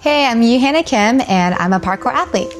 Hey, I'm Hannah Kim, and I'm a parkour athlete.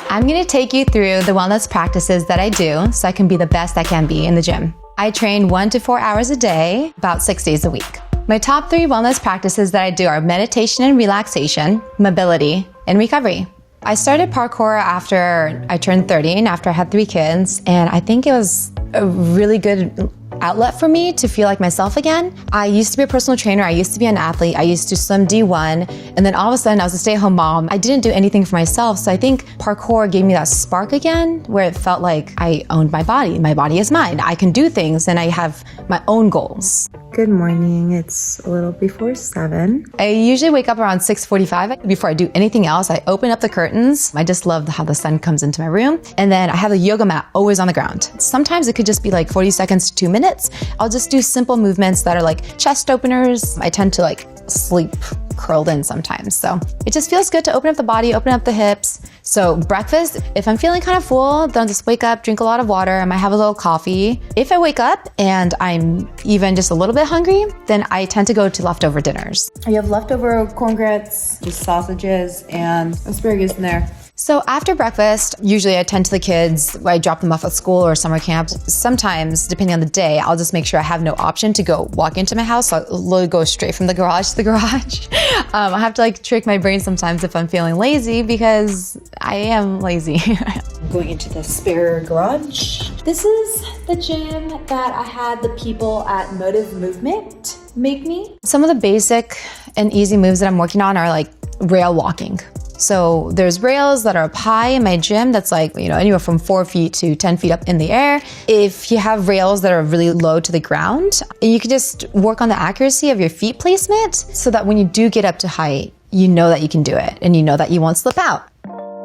I'm going to take you through the wellness practices that I do so I can be the best I can be in the gym. I train 1 to 4 hours a day, about 6 days a week. My top 3 wellness practices that I do are meditation and relaxation, mobility, and recovery. I started parkour after I turned 30 and after I had 3 kids, and I think it was a really good outlet for me to feel like myself again. I used to be a personal trainer. I used to be an athlete. I used to swim D1. And then all of a sudden I was a stay-at-home mom. I didn't do anything for myself. So I think parkour gave me that spark again where it felt like I owned my body. My body is mine. I can do things and I have my own goals. Good morning. It's a little before 7. I usually wake up around 6:45. Before I do anything else, I open up the curtains. I just love how the sun comes into my room. And then I have a yoga mat always on the ground. Sometimes it could just be like 40 seconds to 2 minutes. I'll just do simple movements that are like chest openers. I tend to like sleep curled in sometimes. So it just feels good to open up the body, open up the hips. So breakfast, if I'm feeling kind of full, then I'll just wake up, drink a lot of water. I might have a little coffee. If I wake up and I'm even just a little bit hungry, then I tend to go to leftover dinners. You have leftover corn grits, just sausages, and asparagus in there. So after breakfast, usually I tend to the kids. I drop them off at school or summer camp. Sometimes, depending on the day, I'll just make sure I have no option to go walk into my house. So I'll literally go straight from the garage to the garage. I have to like trick my brain sometimes if I'm feeling lazy because I am lazy. I'm going into the spare garage. This is the gym that I had the people at Motive Movement make me. Some of the basic and easy moves that I'm working on are like rail walking. So there's rails that are up high in my gym that's like, anywhere from 4 feet to 10 feet up in the air. If you have rails that are really low to the ground, you can just work on the accuracy of your feet placement so that when you do get up to height, you know that you can do it and you know that you won't slip out.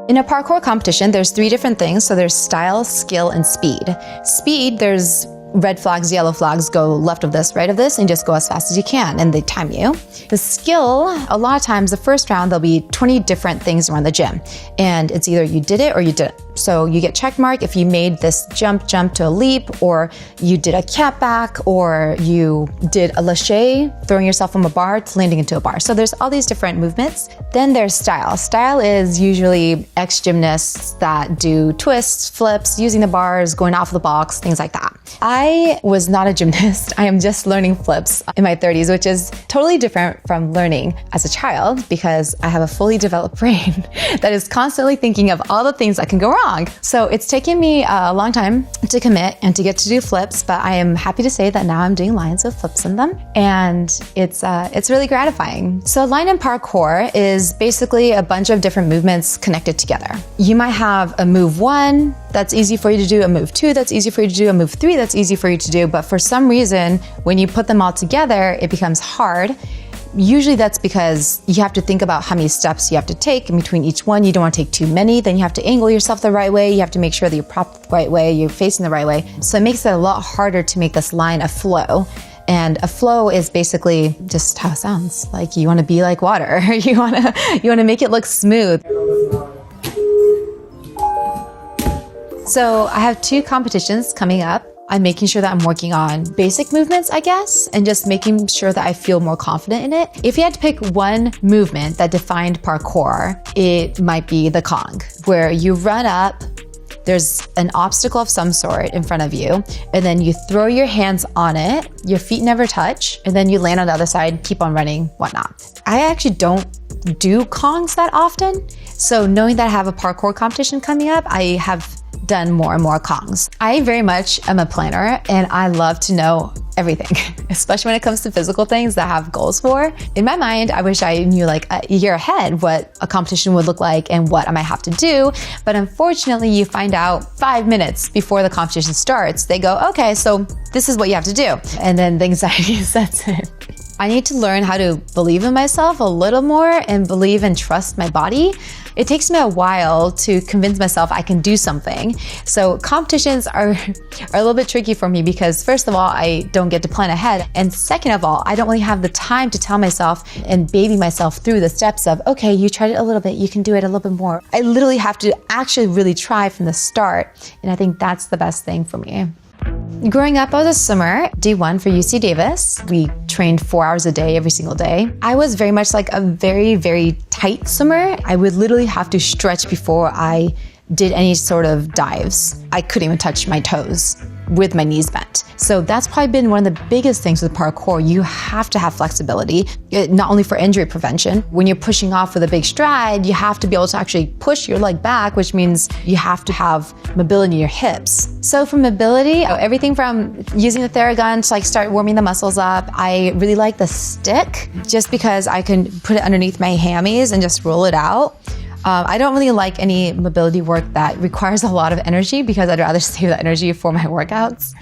In a parkour competition, there's 3 different things. So there's style, skill, and speed. Speed, there's red flags, yellow flags, go left of this, right of this, and just go as fast as you can, and they time you. The skill, a lot of times, the first round, there'll be 20 different things around the gym, and it's either you did it or you didn't. So you get check mark if you made this jump to a leap, or you did a cat back, or you did a lache, throwing yourself from a bar to landing into a bar. So there's all these different movements. Then there's style. Style is usually ex-gymnasts that do twists, flips, using the bars, going off the box, things like that. I was not a gymnast. I am just learning flips in my 30s, which is totally different from learning as a child because I have a fully developed brain that is constantly thinking of all the things that can go wrong. So it's taken me a long time to commit and to get to do flips, but I am happy to say that now I'm doing lines with flips in them, and it's really gratifying. So line and parkour is basically a bunch of different movements connected together. You might have a move 1 that's easy for you to do, a move 2 that's easy for you to do, a move 3 that's easy for you to do, but for some reason, when you put them all together, it becomes hard. Usually that's because you have to think about how many steps you have to take in between each one. You don't want to take too many. Then you have to angle yourself the right way. You have to make sure that you're propped the right way, you're facing the right way. So it makes it a lot harder to make this line a flow. And a flow is basically just how it sounds. Like you want to be like water. You want to make it look smooth. So I have 2 competitions coming up. I'm making sure that I'm working on basic movements, I guess, and just making sure that I feel more confident in it. If you had to pick one movement that defined parkour, it might be the Kong, where you run up, there's an obstacle of some sort in front of you, and then you throw your hands on it, your feet never touch, and then you land on the other side, keep on running, whatnot. I actually don't do Kongs that often, so knowing that I have a parkour competition coming up, I have done more and more Kongs. I very much am a planner and I love to know everything, especially when it comes to physical things that I have goals for. In my mind, I wish I knew like a year ahead what a competition would look like and what I might have to do. But unfortunately, you find out 5 minutes before the competition starts. They go, okay, so this is what you have to do. And then the anxiety sets in. I need to learn how to believe in myself a little more and believe and trust my body. It takes me a while to convince myself I can do something. So competitions are a little bit tricky for me because first of all, I don't get to plan ahead. And second of all, I don't really have the time to tell myself and baby myself through the steps of, okay, you tried it a little bit, you can do it a little bit more. I literally have to actually really try from the start. And I think that's the best thing for me. Growing up, I was a swimmer, D1 for UC Davis. We trained 4 hours a day, every single day. I was very much like a very, very tight swimmer. I would literally have to stretch before I did any sort of dives. I couldn't even touch my toes with my knees bent. So that's probably been one of the biggest things with parkour. You have to have flexibility, not only for injury prevention. When you're pushing off with a big stride, you have to be able to actually push your leg back, which means you have to have mobility in your hips. So for mobility, everything from using the Theragun to like start warming the muscles up. I really like the stick just because I can put it underneath my hammies and just roll it out. I don't really like any mobility work that requires a lot of energy because I'd rather save that energy for my workouts.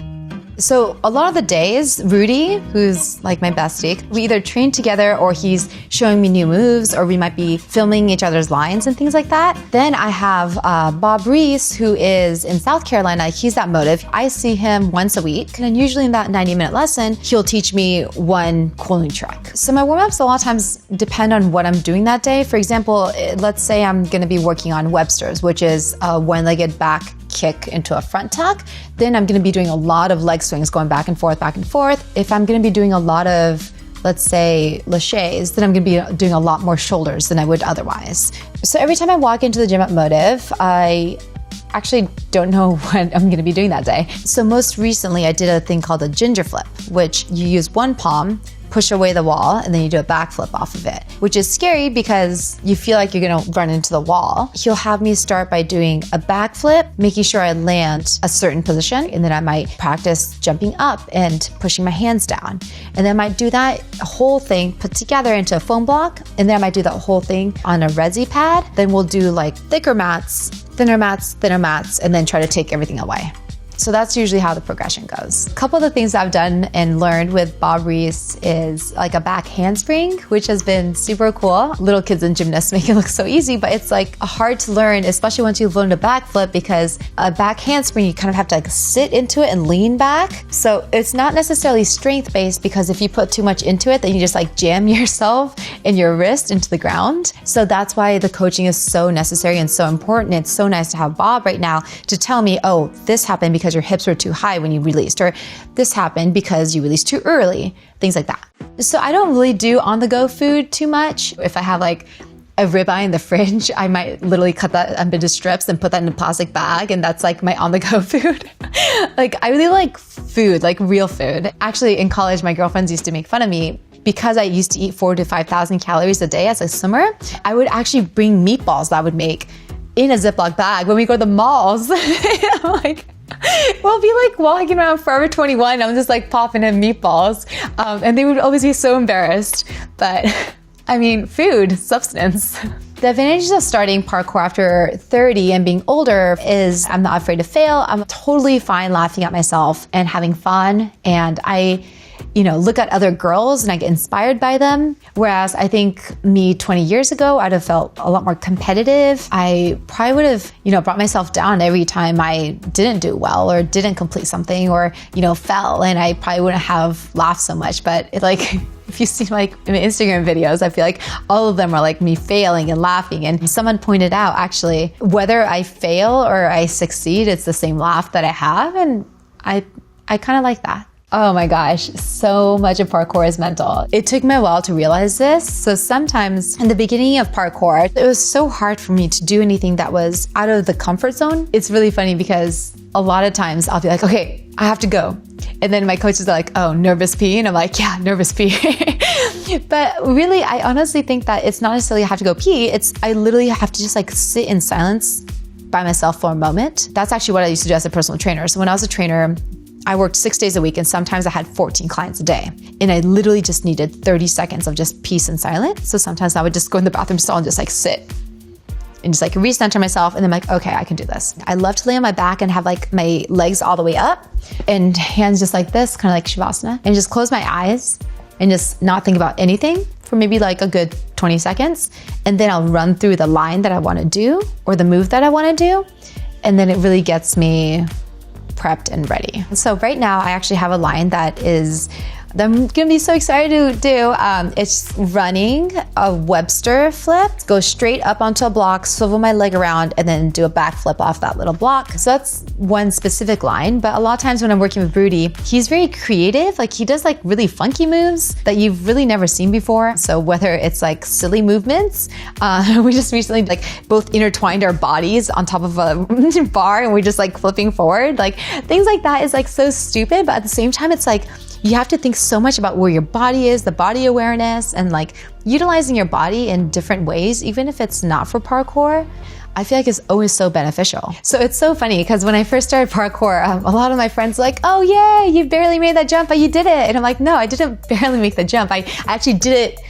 So a lot of the days, Rudy, who's like my bestie, we either train together or he's showing me new moves or we might be filming each other's lines and things like that. Then I have Bob Reese, who is in South Carolina. He's at Motive. I see him once a week. And usually in that 90-minute lesson, he'll teach me one cool new trick. So my warm-ups a lot of times depend on what I'm doing that day. For example, let's say I'm going to be working on Webster's, which is a one-legged back kick into a front tuck. Then I'm going to be doing a lot of leg swings going back and forth, back and forth. If I'm going to be doing a lot of, let's say, laches, then I'm going to be doing a lot more shoulders than I would otherwise. So every time I walk into the gym at Motive, I actually don't know what I'm going to be doing that day. So most recently, I did a thing called a ginger flip, which you use one palm, push away the wall, and then you do a backflip off of it, which is scary because you feel like you're gonna run into the wall. He'll have me start by doing a backflip, making sure I land a certain position, and then I might practice jumping up and pushing my hands down. And then I might do that whole thing put together into a foam block, and then I might do that whole thing on a resi pad. Then we'll do like thicker mats, thinner mats, and then try to take everything away. So that's usually how the progression goes. A couple of the things I've done and learned with Bob Reese is like a back handspring, which has been super cool. Little kids and gymnasts make it look so easy, but it's like hard to learn, especially once you've learned a backflip, because a back handspring, you kind of have to like sit into it and lean back. So it's not necessarily strength-based because if you put too much into it, then you just like jam yourself and your wrist into the ground. So that's why the coaching is so necessary and so important. It's so nice to have Bob right now to tell me, oh, this happened because your hips were too high when you released, or this happened because you released too early, things like that. So I don't really do on-the-go food too much. If I have like a ribeye in the fridge, I might literally cut that up into strips and put that in a plastic bag, and that's like my on-the-go food. Like I really like food, like real food. Actually, in college, my girlfriends used to make fun of me because I used to eat 4,000 to 5,000 calories a day as a swimmer. I would actually bring meatballs that I would make in a Ziploc bag when we go to the malls. I'm like, we'll be like walking around Forever 21. I'm just like popping in meatballs. And they would always be so embarrassed. But I mean, food, substance. The advantages of starting parkour after 30 and being older is I'm not afraid to fail. I'm totally fine laughing at myself and having fun. And I look at other girls and I get inspired by them. Whereas I think me 20 years ago, I'd have felt a lot more competitive. I probably would have, brought myself down every time I didn't do well or didn't complete something or, fell. And I probably wouldn't have laughed so much. But if you see like my Instagram videos, I feel like all of them are like me failing and laughing. And someone pointed out, actually, whether I fail or I succeed, it's the same laugh that I have. And I kind of like that. Oh my gosh, so much of parkour is mental. It took me a while to realize this. So sometimes in the beginning of parkour, it was so hard for me to do anything that was out of the comfort zone. It's really funny because a lot of times I'll be like, okay, I have to go. And then my coaches are like, oh, nervous pee? And I'm like, yeah, nervous pee. But really, I honestly think that it's not necessarily I have to go pee. I literally have to just like sit in silence by myself for a moment. That's actually what I used to do as a personal trainer. So when I was a trainer, I worked 6 days a week and sometimes I had 14 clients a day. And I literally just needed 30 seconds of just peace and silence. So sometimes I would just go in the bathroom stall and just like sit and just like recenter myself. And then I'm like, okay, I can do this. I love to lay on my back and have like my legs all the way up and hands just like this, kind of like Shavasana, and just close my eyes and just not think about anything for maybe like a good 20 seconds. And then I'll run through the line that I want to do or the move that I want to do. And then it really gets me prepped and ready. So right now I actually have a line that is that I'm gonna be so excited to do. It's running a Webster flip, go straight up onto a block, swivel my leg around, and then do a backflip off that little block. So that's one specific line, but a lot of times when I'm working with Rudy, he's very creative. Like he does like really funky moves that you've really never seen before. So whether it's like silly movements, we just recently like both intertwined our bodies on top of a bar and we're just like flipping forward. Like things like that is like so stupid, but at the same time, it's like you have to think so much about where your body is, the body awareness, and like utilizing your body in different ways, even if it's not for parkour. I feel like it's always so beneficial. So it's so funny because when I first started parkour, a lot of my friends were like, oh yay, you barely made that jump, but you did it. And I'm like, no, I didn't barely make the jump. I actually did it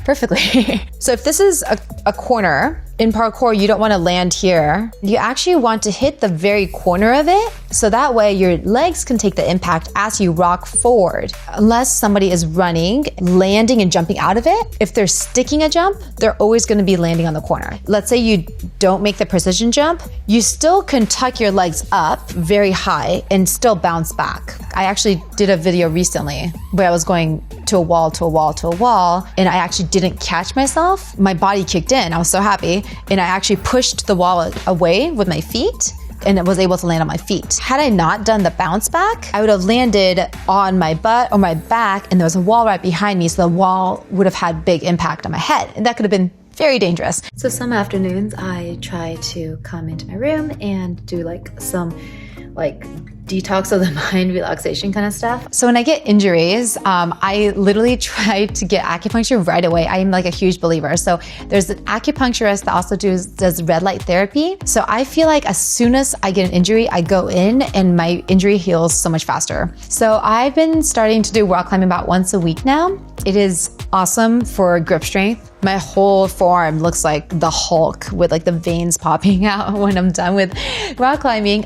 perfectly. So if this is a corner, in parkour, you don't want to land here. You actually want to hit the very corner of it. So that way your legs can take the impact as you rock forward. Unless somebody is running, landing and jumping out of it, if they're sticking a jump, they're always going to be landing on the corner. Let's say you don't make the precision jump, you still can tuck your legs up very high and still bounce back. I actually did a video recently where I was going to a wall, and I actually didn't catch myself. My body kicked in. I was so happy. And I actually pushed the wall away with my feet and I was able to land on my feet. Had I not done the bounce back, I would have landed on my butt or my back and there was a wall right behind me, so the wall would have had big impact on my head. And that could have been very dangerous. So some afternoons I try to come into my room and do some detox of the mind, relaxation kind of stuff. So when I get injuries, I literally try to get acupuncture right away. I am like a huge believer. So there's an acupuncturist that also does red light therapy. So I feel like as soon as I get an injury, I go in and my injury heals so much faster. So I've been starting to do rock climbing about once a week now. It is awesome for grip strength. My whole forearm looks like the Hulk with like the veins popping out when I'm done with rock climbing.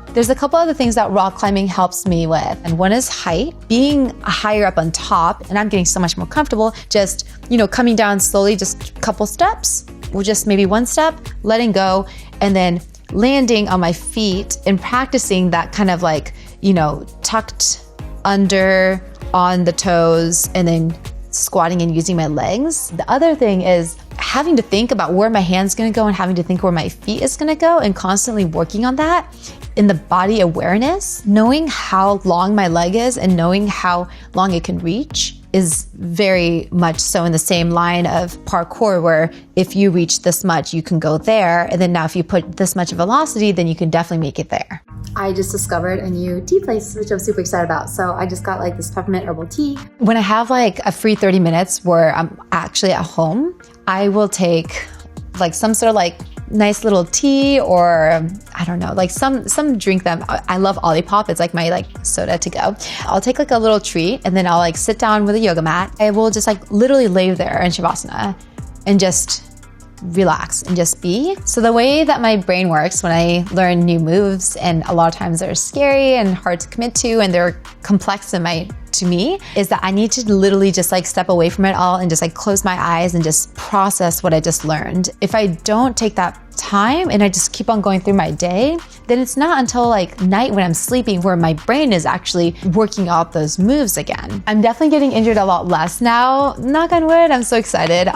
There's a couple other things that rock climbing helps me with. And one is height, being higher up on top, and I'm getting so much more comfortable just, coming down slowly, just a couple steps, or just maybe one step, letting go, and then landing on my feet and practicing that kind of tucked under on the toes and then squatting and using my legs. The other thing is having to think about where my hand's gonna go and having to think where my feet is gonna go and constantly working on that in the body awareness, knowing how long my leg is and knowing how long it can reach is very much so in the same line of parkour, where if you reach this much, you can go there. And then now if you put this much velocity, then you can definitely make it there. I just discovered a new tea place, which I'm super excited about. So I just got this peppermint herbal tea. When I have a free 30 minutes where I'm actually at home, I will take some sort of nice little tea, or I don't know, some drink that I love Olipop. It's my soda to go. I'll take a little treat and then I'll sit down with a yoga mat. I will just literally lay there in Shavasana and just relax and just be. So the way that my brain works when I learn new moves, and a lot of times they're scary and hard to commit to and they're complex to me, is that I need to literally just step away from it all and just close my eyes and just process what I just learned. If I don't take that time and I just keep on going through my day, then it's not until night when I'm sleeping where my brain is actually working out those moves again. I'm definitely getting injured a lot less now. Knock on wood, I'm so excited.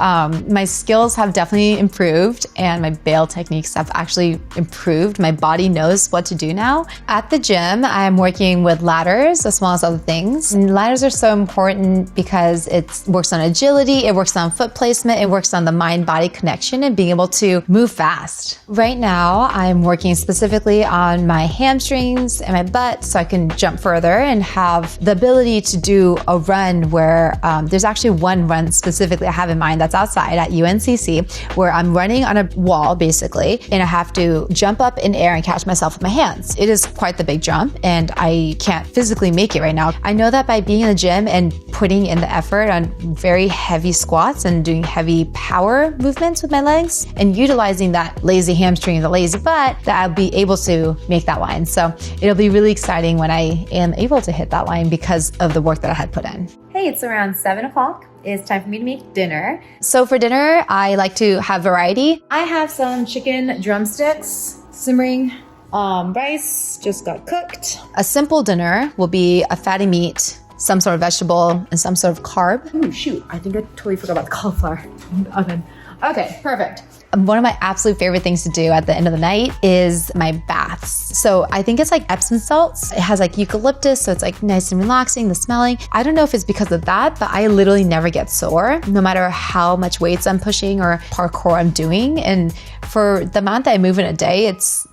My skills have definitely improved and my bail techniques have actually improved. My body knows what to do now. At the gym, I'm working with ladders as well as other things. And ladders are so important because it works on agility, it works on foot placement, it works on the mind-body connection and being able to move fast. Right now, I'm working specifically on my hamstrings and my butt so I can jump further and have the ability to do a run where there's actually one run specifically I have in mind that's outside at UNCC where I'm running on a wall basically and I have to jump up in air and catch myself with my hands. It is quite the big jump and I can't physically make it right now. I know that by being in the gym and putting in the effort on very heavy squats and doing heavy power movements with my legs and utilizing that lazy hamstring and the lazy butt, that I'll be able to make that line. So it'll be really exciting when I am able to hit that line because of the work that I had put in. Hey, it's around 7 o'clock. It's time for me to make dinner. So for dinner, I like to have variety. I have some chicken drumsticks simmering. Rice just got cooked. A simple dinner will be a fatty meat some sort of vegetable and some sort of carb. Oh, shoot. I think I totally forgot about the cauliflower in the oven. Okay, perfect. One of my absolute favorite things to do at the end of the night is my baths. So I think it's like Epsom salts. It has like eucalyptus, so it's like nice and relaxing, the smelling. I don't know if it's because of that, but I literally never get sore, no matter how much weights I'm pushing or parkour I'm doing. And for the amount that I move in a day, it's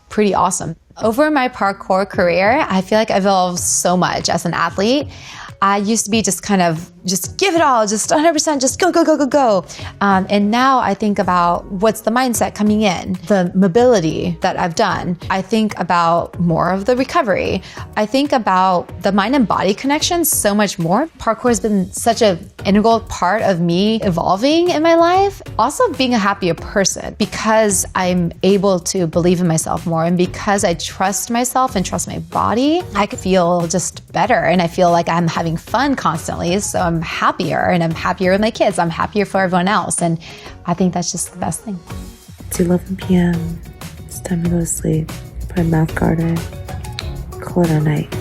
pretty awesome. Over my parkour career, I feel like I've evolved so much as an athlete. I used to be just kind of just give it all, just 100%, just go, go, go, go, go. And now I think about what's the mindset coming in, the mobility that I've done. I think about more of the recovery. I think about the mind and body connection so much more. Parkour has been such an integral part of me evolving in my life. Also being a happier person because I'm able to believe in myself more. And because I trust myself and trust my body, I could feel just better. And I feel like I'm having fun constantly. So I'm happier and I'm happier with my kids. I'm happier for everyone else. And I think that's just the best thing. It's 11 p.m. It's time to go to sleep. Put a mouth guard in. Call it a night.